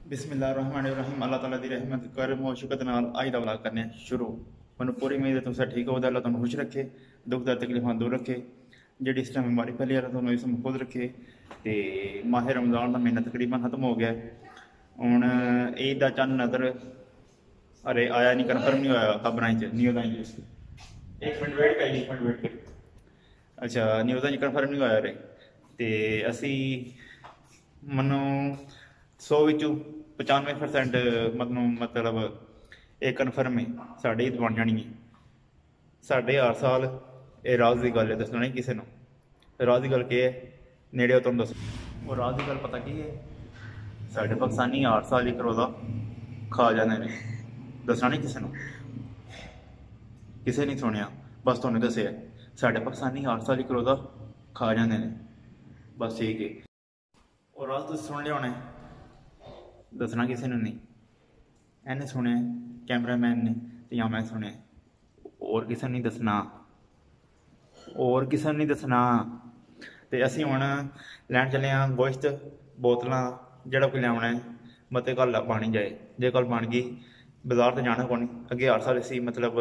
बिस्मिल्लाहिर्रहमानिर्रहीम। अल्लाह ताला दी रहमत करम और शुक्र नाल अज दा व्लॉग करने शुरू। मैनूं पूरी उम्मीद है तुम ठीक हो, अल्लाह तुहानूं खुश रखे, दुख दर्द तकलीफां दूर रखे, जी इस टाइम बीमारी फैली रहा तुहानूं इस महफूज रखे। तो माह रमज़ान का महीना तकरीबन खत्म हो गया। हुण ईद का चंद नज़र अरे आया नहीं, कन्फर्म नहीं होया खबरां च न्यूज़ां च। एक मिनट वेट कर, एक मिनट वेट कर। अच्छा, न्यूज़ां च कन्फर्म नहीं होया रे। तो असी मनो 100 विचों 95% मतलब ये कन्फर्म है साढ़े ईद बन जानी है। साढ़े हर साल ये राज की गल है, दसना नहीं किसी को। राज की गल क्या है, नेड़े तुम दस। और राज की गल पता की है, साढ़े पाकिस्तानी हर साल एक रोज़ा खा जाते हैं। दसना नहीं किसी को, किसी नहीं सुनिया, बस तुमने दसिया साढ़े पाकिस्तानी हर साल एक रोज़ा खा जाते हैं। बस ठीक है। और राज तुम सुन लिया होने, दसना किसी ने नहीं। इन्हें सुने कैमरामैन ने या मैं सुने, और किसी ने नहीं दसना, और किसी ने नहीं दसना। तो असी हुण लैन चले हाँ गोश्त बोतल, जोड़ा कोई लिया है मत कल बन जाए। जे कल बन गई बाजार तो जाना कौन। अगे हर साल असी मतलब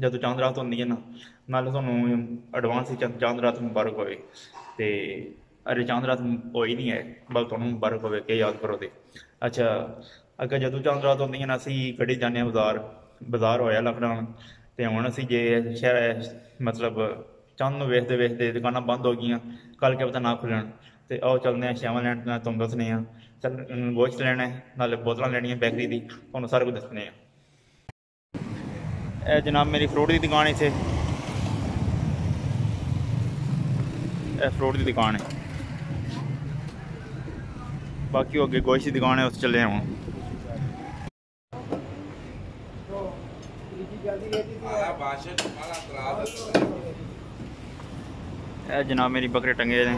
जो चांद रात होंगी है ना, नाले तुहानूं एडवांस ही चांद रात मुबारक होए। तो अरे चांद रात होई नहीं है, बल तुहानूं मुबारक होवे के याद करो। तो अच्छा, अगर जदों चांद रात होंदी है ना, असी गड्डी जाने बाजार, बाजार होया लॉकडाउन। तो हुण असी जे शहर मतलब चंद नूं वेखदे वेखदे दुकानां बंद हो गई, कल क्या पता ना खुलन। तो आओ चलते हैं श्यामा लैंड, तुम दसने चल गोश्त लेना है, नाले बोतल लैनियां बेकरी दी, तुहानूं सारा कुछ दसने। ए जनाब मेरी फ्रूट की दुकान इत्थे, ए फ्रूट की दुकान है। बाकी अगे गोश्त की दुकान है, उस चले हूँ। ए जनाब मेरी बकरे टंगे ने।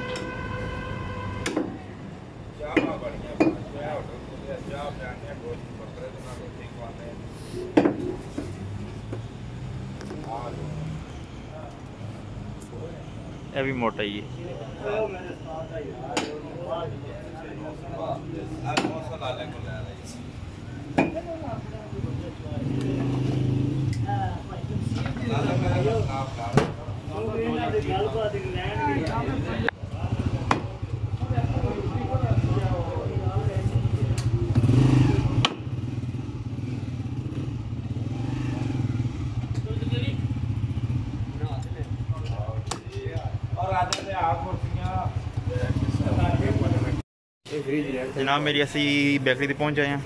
यह भी मोटा ही है। जनाब मेरी असी बेकरी तक पहुँच आए हैं।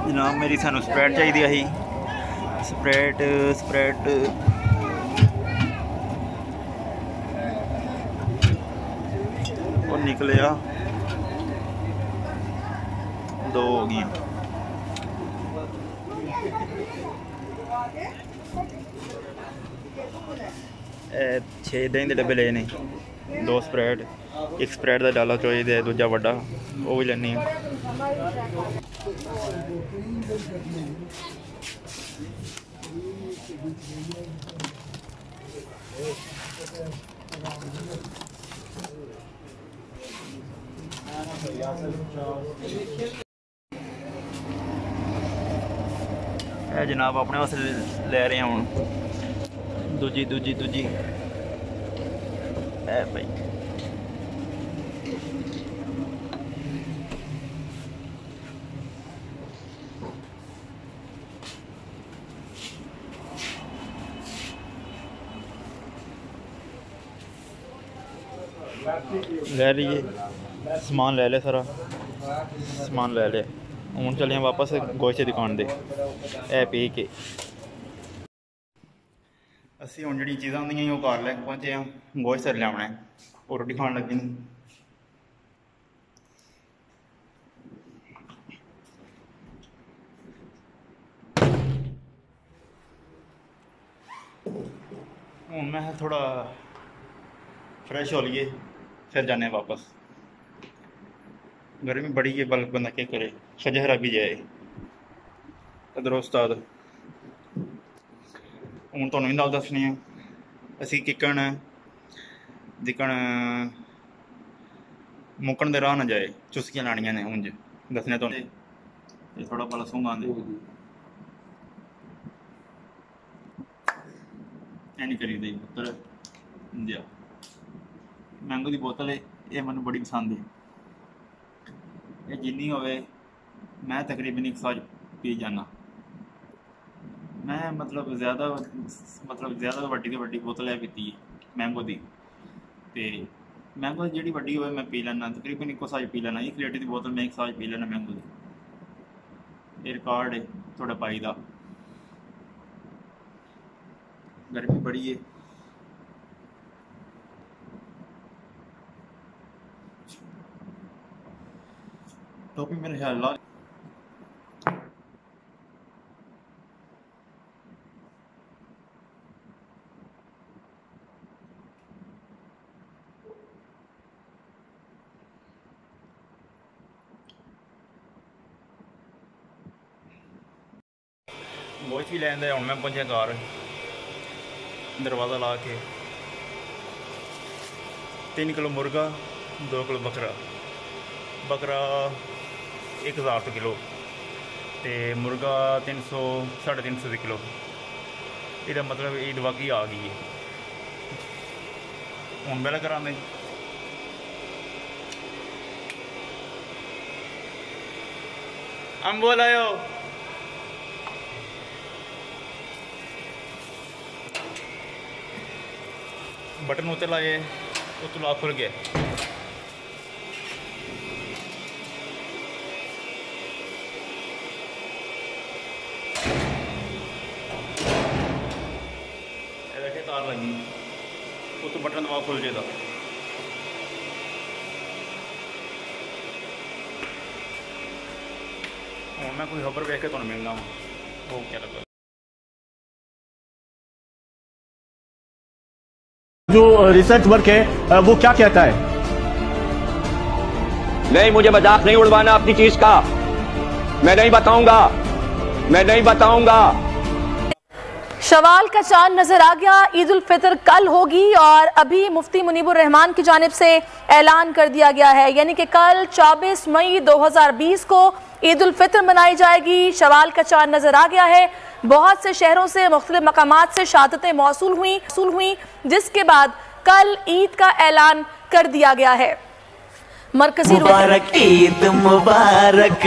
जनाब मेरी सानू स्प्रेड चाहिए ही, स्प्रेड स्प्रेड और निकले दो हो गई। 6 दही के डब्बे ले ने, 2 स्प्रेड, एक स्प्रेड का डाला चाहिए, दूजा बड़ा वो भी लेनी। जनाब अपने वास्ते ले रहे हैं हूँ दूजी दूजी दूजी भाई। ले लीजिए समान, ले ले सारा समान ले ले। हूँ चले वापस गोश्त की दुकान दे ए पी के। असी हूँ जी चीज़ां होंदियां वो घर लैके पहुँचे हाँ, गोश्त लिया है और रोटी खान लगे नहीं। हूँ मैं थोड़ा फ्रैश हो लिए, फिर जाने वापस। गर्मी बड़ी है, बल्कि बंदा क्या करे, खजहरा भी जाए। इधर उस्ताद हूँ तुहानूं भी गल दसनी है, असी किकन दिकन मुकन दे राह ना जाए, चुस्कियां लानियां ने उंज दसने तो थोड़ा भला सूंघ आंदे नहीं करी दी बोतल दिया मैंगो की बोतल है, ये मैं बड़ी पसंद है। ये जिन्नी होवे मैं तकरीबन एक साल पी जाना। मैं मतलब ज़्यादा वड्डी तो वड्डी बोतल है पीती है मैंगो की। तो मैंगो जी वड्डी होवे मैं पी लैना, तकरीबन एक साल पी लैना। 1 लीटर की बोतल मैं एक साल पी लैना मैंगो की। ये रिकॉर्ड है थोड़ा पाई का। गर्मी बड़ी है, टोपी मेरे ख्याल ला गोश्त भी लैंदा। हूँ मैं पहुंचा घर, दरवाज़ा ला के 3 किलो मुर्गा 2 किलो बकरा 1000 किलो तो मुर्गा 300 350 किलो। इसका मतलब ईद वाकई आ गई है। हूँ पहले करा दे अम्बो लायो बटन उत्ते लाए तो लॉक खुल गया। देखे तार लगी तो बटन दबा खुल जाएगा। और मैं कोई खबर देख के तुम्हें मिलना वो क्या लगा। जो रिसर्च वर्क है वो क्या कहता है? नहीं, मुझे मजाक नहीं उड़वाना अपनी चीज का। मैं नहीं बताऊंगा। शवाल का चांद नजर आ गया। ईद उल फितर कल होगी और अभी मुफ्ती मुनीबुर रहमान की जानिब से ऐलान कर दिया गया है, यानी कि कल 24 मई 2020 को ईद उल फितर मनाई जाएगी। शवाल का चांद नजर आ गया है। बहुत से शहरों से मुख्तलिफ मकामात से शहादतें मौसूल हुई, जिसके बाद कल ईद का ऐलान कर दिया गया है। मरकजी मुबारक ईद मुबारक।